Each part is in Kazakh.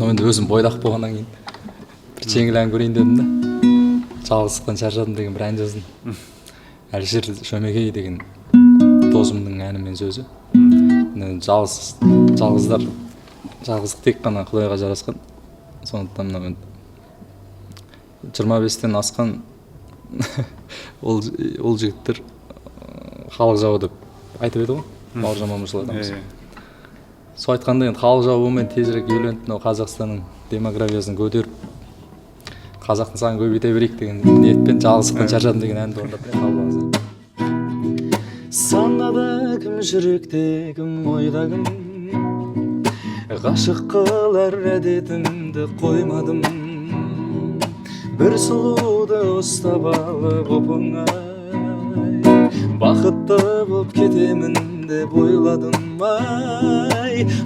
Енді өзім бойдақ болғаннан кейін бір жеңіл ән көрейін дедім да. Жалғыздықтан шаршадым деген бір ән жаздым. Әлішер Шөмекей деген досымның әні мен сөзі. Жалғыздық тек қана Құдайға жарасқан. Сондықтан мына 25-тен асқан ол жігіттер халық жауы деп айтып еді ғой. Бауыржан Момышұлы атамыз. Сол айтқанда енді халық жауы болмай тезірек үйленіп, Қазақстанның демографиясын көтеріп, қазақтың санын көбейте берейік деген ниетпен жалғыздықтан шаршадым деген әнді орындап қабылдаңыздар. Санада кім, жүректе кім, ойда кім, ғашық қылар әдетімді қоймадым. Бір сұлуды ұстап алып оп-оңай, бақытты боп кетемін деп ойладым.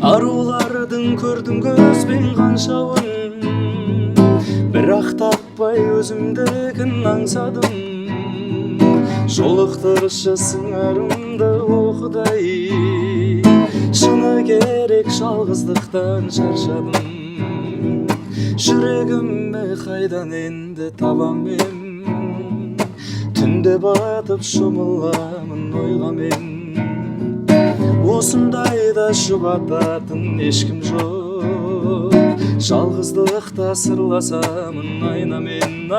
Арулардың көрдім көзбен қаншауын, бірақ таппай өзімдігін аңсадым. Жолықтыршы сыңарымды оқыдай, шыны керек жалғыздықтан шаршадым. Жүрегімді қайдан енді табам мен, түнде батып шомыламын ойға мен. Осындайда жұбататын ешкім жоқ, жалғыздықта сырласамын айнамен.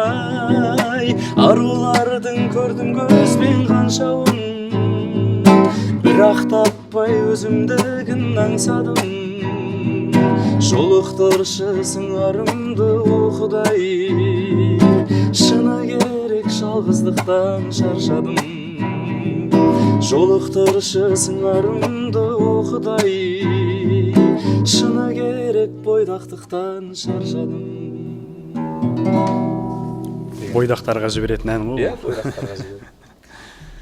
Арулардың көрдім көзбен қаншауын, бірақ таппай өзімдігін аңсадым. Жолықтыршы сыңарымды оқыдай, шыны керек жалғыздықтан шаршадым. Жолықтыршы сыңарымды оқыдай, шыны керек бойдақтықтан шаршадым. Бойдақтарға жіберетін ән ғой. Бойдақтарға жіберетін.